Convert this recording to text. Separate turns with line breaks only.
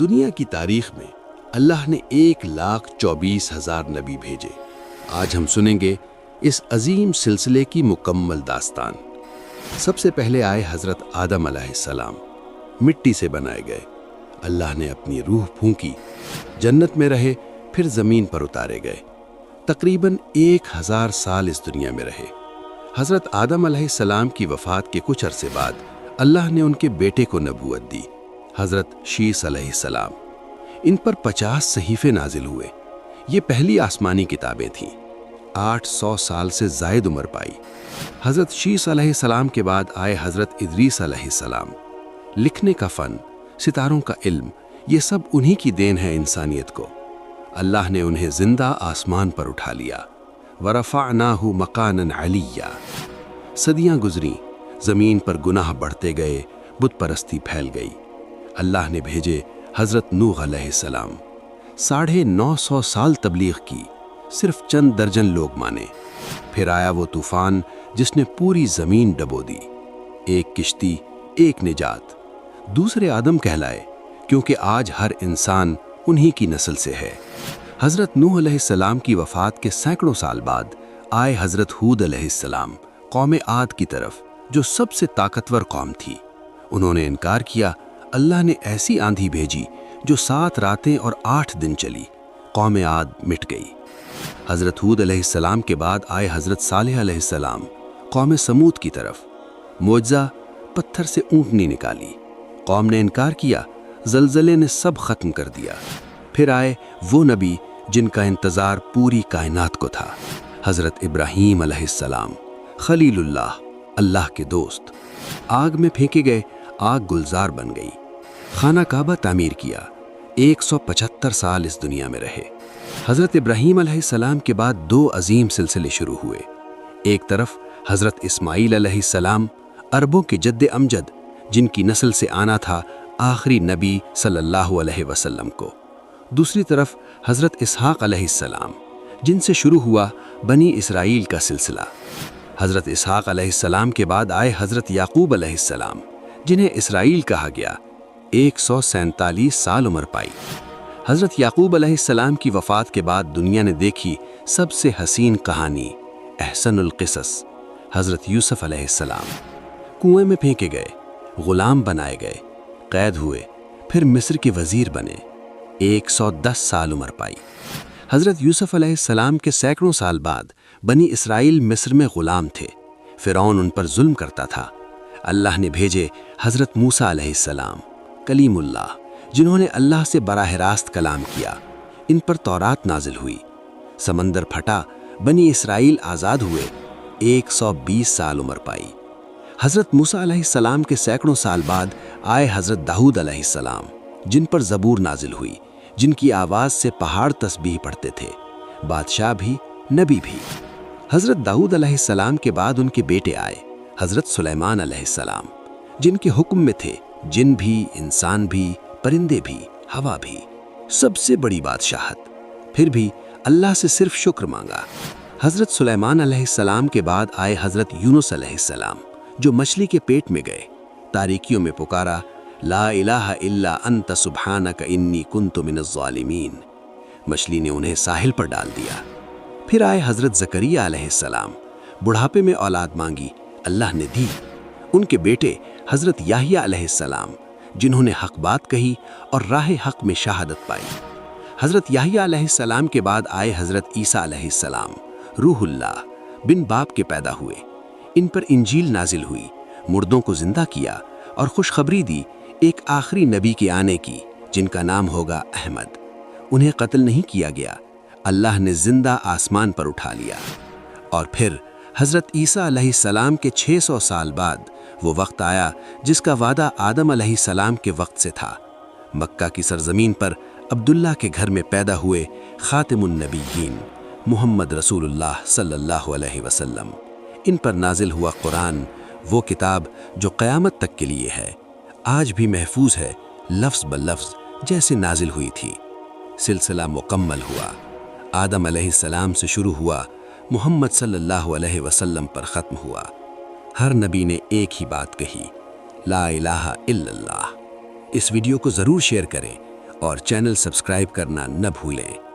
دنیا کی تاریخ میں اللہ نے 1,24,000 نبی بھیجے۔ آج ہم سنیں گے اس عظیم سلسلے کی مکمل داستان۔ سب سے پہلے آئے حضرت آدم علیہ السلام، مٹی سے بنائے گئے۔ اللہ نے اپنی روح پھونکی، جنت میں رہے، پھر زمین پر اتارے گئے۔ تقریباً 1000 سال اس دنیا میں رہے۔ حضرت آدم علیہ السلام کی وفات کے کچھ عرصے بعد اللہ نے ان کے بیٹے کو نبوت دی، حضرت شیس علیہ السلام۔ ان پر 50 صحیفے نازل ہوئے۔ یہ پہلی آسمانی کتابیں تھیں۔ 800 سال سے زائد عمر پائی۔ حضرت شیس علیہ السلام کے بعد آئے حضرت ادریس علیہ السلام۔ لکھنے کا فن، ستاروں کا علم، یہ سب انہی کی دین ہے انسانیت کو۔ اللہ نے انہیں زندہ آسمان پر اٹھا لیا۔ وَرَفَعْنَاهُ مَقَانًا عَلِيًّا۔ صدیاں گزریں، زمین پر گناہ بڑھتے گئے، بت پرستی پھیل گئی۔ اللہ نے بھیجے حضرت نوح علیہ السلام۔ 950 سال تبلیغ کی، صرف چند درجن لوگ مانے۔ پھر آیا وہ طوفان جس نے پوری زمین ڈبو دی۔ ایک کشتی، ایک نجات۔ دوسرے آدم کہلائے، کیونکہ آج ہر انسان انہی کی نسل سے ہے۔ حضرت نوح علیہ السلام کی وفات کے سینکڑوں سال بعد آئے حضرت ہود علیہ السلام، قوم عاد کی طرف، جو سب سے طاقتور قوم تھی۔ انہوں نے انکار کیا۔ اللہ نے ایسی آندھی بھیجی جو 7 راتیں اور 8 دن چلی۔ قوم عاد مٹ گئی۔ حضرت ہود علیہ السلام کے بعد آئے حضرت صالح علیہ السلام، قوم سمود کی طرف۔ معجزہ، پتھر سے اونٹنی نکالی۔ قوم نے انکار کیا، زلزلے نے سب ختم کر دیا۔ پھر آئے وہ نبی جن کا انتظار پوری کائنات کو تھا، حضرت ابراہیم علیہ السلام، خلیل اللہ، اللہ کے دوست۔ آگ میں پھینکے گئے، آگ گلزار بن گئی۔ خانہ کعبہ تعمیر کیا۔ 175 سال اس دنیا میں رہے۔ حضرت ابراہیم علیہ السلام کے بعد 2 عظیم سلسلے شروع ہوئے۔ ایک طرف حضرت اسماعیل علیہ السلام، عربوں کے جد امجد، جن کی نسل سے آنا تھا آخری نبی صلی اللہ علیہ وسلم کو۔ دوسری طرف حضرت اسحاق علیہ السلام، جن سے شروع ہوا بنی اسرائیل کا سلسلہ۔ حضرت اسحاق علیہ السلام کے بعد آئے حضرت یعقوب علیہ السلام، جنہیں اسرائیل کہا گیا۔ 147 سال عمر پائی۔ حضرت یعقوب علیہ السلام کی وفات کے بعد دنیا نے دیکھی سب سے حسین کہانی، احسن القصص، حضرت یوسف علیہ السلام۔ کنویں میں پھینکے گئے، غلام بنائے گئے، قید ہوئے، پھر مصر کے وزیر بنے۔ 110 سال عمر پائی۔ حضرت یوسف علیہ السلام کے سینکڑوں سال بعد بنی اسرائیل مصر میں غلام تھے۔ فرعون ان پر ظلم کرتا تھا۔ اللہ نے بھیجے حضرت موسیٰ علیہ السلام، کلیم اللہ، جنہوں نے اللہ سے براہ راست کلام کیا۔ ان پر تورات نازل ہوئی۔ سمندر پھٹا، بنی اسرائیل آزاد ہوئے۔ 120 سال عمر پائی۔ حضرت موسیٰ علیہ السلام کے سینکڑوں سال بعد آئے حضرت داؤد علیہ السلام، جن پر زبور نازل ہوئی، جن کی آواز سے پہاڑ تسبیح پڑھتے تھے، بادشاہ بھی، نبی بھی۔ حضرت داؤد علیہ السلام کے بعد ان کے بیٹے آئے، حضرت سلیمان علیہ السلام، جن کے حکم میں تھے جن بھی، انسان بھی، پرندے بھی، ہوا بھی، سب سے بڑی بادشاہت۔ پھر بھی اللہ سے صرف شکر مانگا۔ حضرت سلیمان علیہ السلام کے بعد آئے حضرت یونس علیہ السلام، جو مچھلی کے پیٹ میں گئے، تاریکیوں میں پکارا، لا الہ الا انت سبحانک انی کنت من الظالمین۔ مچھلی نے انہیں ساحل پر ڈال دیا۔ پھر آئے حضرت زکریہ علیہ السلام، بڑھاپے میں اولاد مانگی، اللہ نے دی۔ ان کے بیٹے حضرت یحییٰ علیہ السلام، جنہوں نے حق بات کہی اور راہ حق میں شہادت پائی۔ حضرت یحییٰ علیہ السلام کے بعد آئے حضرت عیسیٰ علیہ السلام، روح اللہ، بن باپ کے پیدا ہوئے۔ ان پر انجیل نازل ہوئی، مردوں کو زندہ کیا اور خوشخبری دی ایک آخری نبی کے آنے کی، جن کا نام ہوگا احمد۔ انہیں قتل نہیں کیا گیا، اللہ نے زندہ آسمان پر اٹھا لیا۔ اور پھر حضرت عیسیٰ علیہ السلام کے 600 سال بعد وہ وقت آیا جس کا وعدہ آدم علیہ السلام کے وقت سے تھا۔ مکہ کی سرزمین پر عبداللہ کے گھر میں پیدا ہوئے خاتم النبیین، محمد رسول اللہ صلی اللہ علیہ وسلم۔ ان پر نازل ہوا قرآن، وہ کتاب جو قیامت تک کے لیے ہے، آج بھی محفوظ ہے، لفظ بلفظ جیسے نازل ہوئی تھی۔ سلسلہ مکمل ہوا، آدم علیہ السلام سے شروع ہوا، محمد صلی اللہ علیہ وسلم پر ختم ہوا۔ ہر نبی نے ایک ہی بات کہی، لا الہ الا اللہ۔ اس ویڈیو کو ضرور شیئر کریں اور چینل سبسکرائب کرنا نہ بھولیں۔